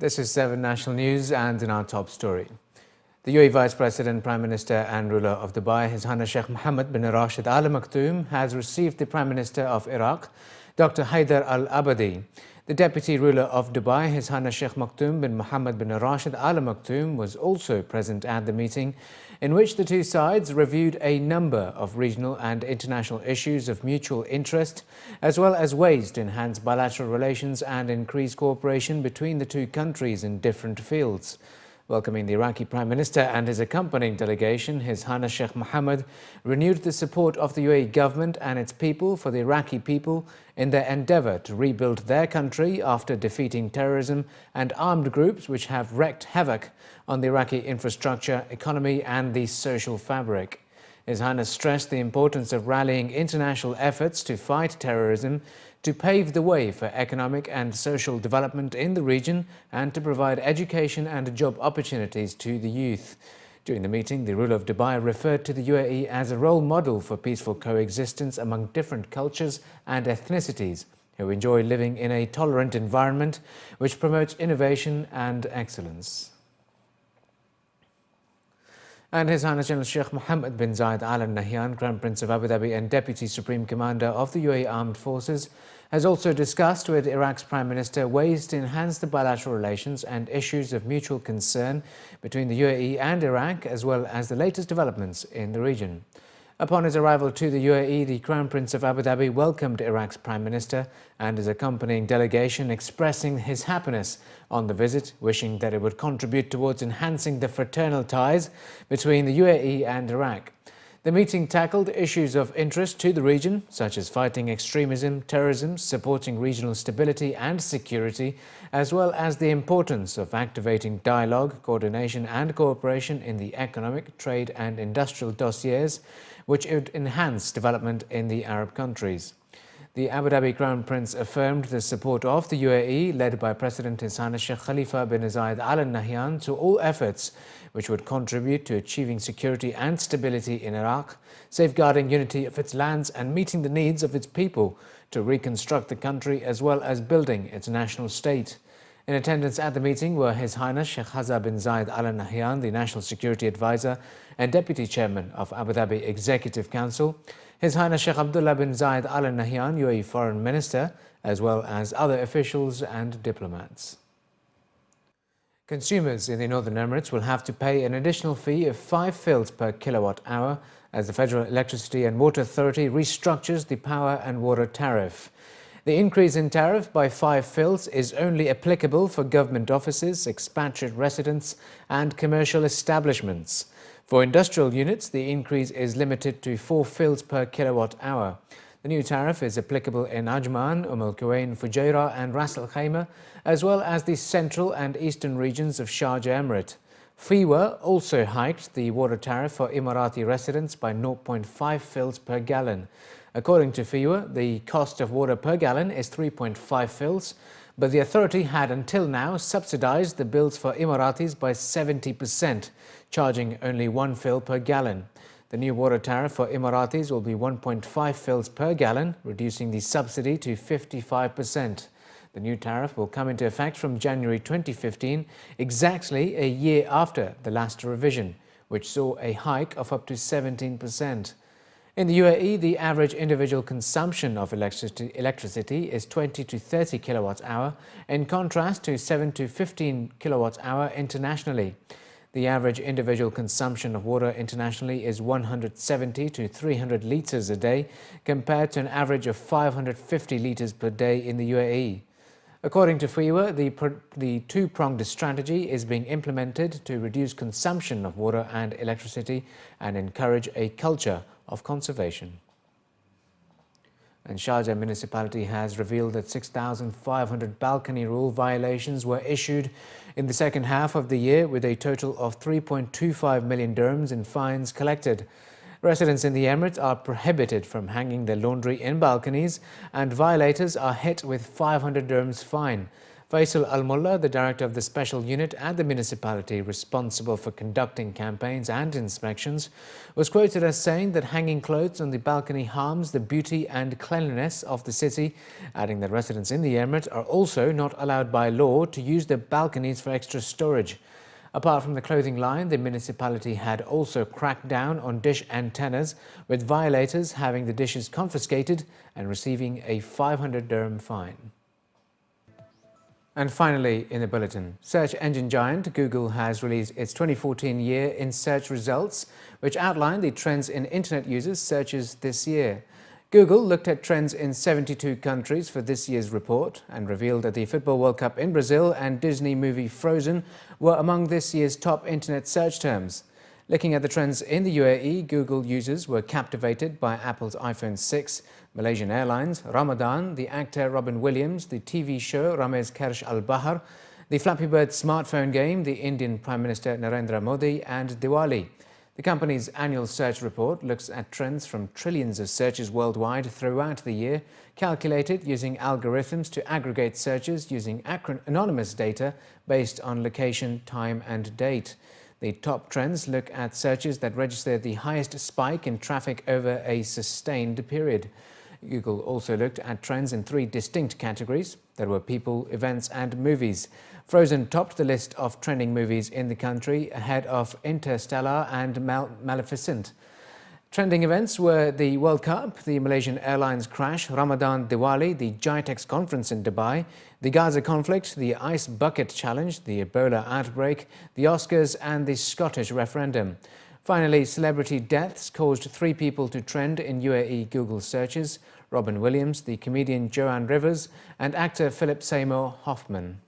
This is 7 National News, and in our top story. The UAE Vice President, Prime Minister and ruler of Dubai, His Highness Sheikh Mohammed bin Rashid Al Maktoum, has received the Prime Minister of Iraq, Dr. Haider Al-Abadi. The Deputy Ruler of Dubai, His Highness Sheikh Maktoum bin Mohammed bin Rashid Al Maktoum, was also present at the meeting, in which the two sides reviewed a number of regional and international issues of mutual interest, as well as ways to enhance bilateral relations and increase cooperation between the two countries in different fields. Welcoming the Iraqi Prime Minister and his accompanying delegation, His Highness Sheikh Mohammed renewed the support of the UAE government and its people for the Iraqi people in their endeavour to rebuild their country after defeating terrorism and armed groups which have wreaked havoc on the Iraqi infrastructure, economy and the social fabric. His Highness stressed the importance of rallying international efforts to fight terrorism, to pave the way for economic and social development in the region and to provide education and job opportunities to the youth. During the meeting, the ruler of Dubai referred to the UAE as a role model for peaceful coexistence among different cultures and ethnicities who enjoy living in a tolerant environment which promotes innovation and excellence. And His Highness General Sheikh Mohammed bin Zayed Al Nahyan, Crown Prince of Abu Dhabi and Deputy Supreme Commander of the UAE Armed Forces, has also discussed with Iraq's Prime Minister ways to enhance the bilateral relations and issues of mutual concern between the UAE and Iraq, as well as the latest developments in the region. Upon his arrival to the UAE, the Crown Prince of Abu Dhabi welcomed Iraq's Prime Minister and his accompanying delegation, expressing his happiness on the visit, wishing that it would contribute towards enhancing the fraternal ties between the UAE and Iraq. The meeting tackled issues of interest to the region, such as fighting extremism, terrorism, supporting regional stability and security, as well as the importance of activating dialogue, coordination and cooperation in the economic, trade and industrial dossiers, which would enhance development in the Arab countries. The Abu Dhabi Crown Prince affirmed the support of the UAE, led by President His Highness Sheikh Khalifa bin Zayed Al Nahyan, to all efforts which would contribute to achieving security and stability in Iraq, safeguarding unity of its lands and meeting the needs of its people to reconstruct the country as well as building its national state. In attendance at the meeting were His Highness Sheikh Hazza bin Zayed Al Nahyan, the National Security Advisor and Deputy Chairman of Abu Dhabi Executive Council, His Highness Sheikh Abdullah bin Zayed Al Nahyan, UAE Foreign Minister, as well as other officials and diplomats. Consumers in the Northern Emirates will have to pay an additional fee of 5 fils per kilowatt hour as the Federal Electricity and Water Authority restructures the power and water tariff. The increase in tariff by 5 fils is only applicable for government offices, expatriate residents and commercial establishments. For industrial units, the increase is limited to 4 fils per kilowatt hour. The new tariff is applicable in Ajman, Al Quwain, Fujairah and Ras Al Khaimah, as well as the central and eastern regions of Sharjah Emirate. Fewa also hiked the water tariff for Emirati residents by 0.5 fils per gallon. According to Fewa, the cost of water per gallon is 3.5 fils, but the authority had until now subsidized the bills for Emiratis by 70%, charging only 1 fil per gallon. The new water tariff for Emiratis will be 1.5 fils per gallon, reducing the subsidy to 55%. The new tariff will come into effect from January 2015, exactly a year after the last revision, which saw a hike of up to 17%. In the UAE, the average individual consumption of electricity is 20 to 30 kilowatt-hour, in contrast to 7 to 15 kilowatt-hour internationally. The average individual consumption of water internationally is 170 to 300 litres a day, compared to an average of 550 litres per day in the UAE. According to Fewa, the two-pronged strategy is being implemented to reduce consumption of water and electricity and encourage a culture of conservation. And Sharjah municipality has revealed that 6,500 balcony rule violations were issued in the second half of the year, with a total of 3.25 million dirhams in fines collected. Residents in the Emirates are prohibited from hanging their laundry in balconies, and violators are hit with 500 dirhams fine. Faisal Al-Mullah, the director of the special unit at the municipality responsible for conducting campaigns and inspections, was quoted as saying that hanging clothes on the balcony harms the beauty and cleanliness of the city, adding that residents in the emirate are also not allowed by law to use the balconies for extra storage. Apart from the clothing line, the municipality had also cracked down on dish antennas, with violators having the dishes confiscated and receiving a 500 dirham fine. And finally, in the bulletin, search engine giant Google has released its 2014 year in search results, which outline the trends in internet users' searches this year. Google looked at trends in 72 countries for this year's report and revealed that the Football World Cup in Brazil and Disney movie Frozen were among this year's top internet search terms. Looking at the trends in the UAE, Google users were captivated by Apple's iPhone 6, Malaysian Airlines, Ramadan, the actor Robin Williams, the TV show Ramez Kersh Al Bahar, the Flappy Bird smartphone game, the Indian Prime Minister Narendra Modi, and Diwali. The company's annual search report looks at trends from trillions of searches worldwide throughout the year, calculated using algorithms to aggregate searches using anonymous data based on location, time, and date. The top trends look at searches that register the highest spike in traffic over a sustained period. Google also looked at trends in 3 distinct categories. There were people, events, and movies. Frozen topped the list of trending movies in the country, ahead of Interstellar and Maleficent. Trending events were the World Cup, the Malaysian Airlines crash, Ramadan, Diwali, the GITEX conference in Dubai, the Gaza conflict, the Ice Bucket Challenge, the Ebola outbreak, the Oscars, and the Scottish referendum. Finally, celebrity deaths caused 3 people to trend in UAE Google searches: Robin Williams, the comedian Joanne Rivers, and actor Philip Seymour Hoffman.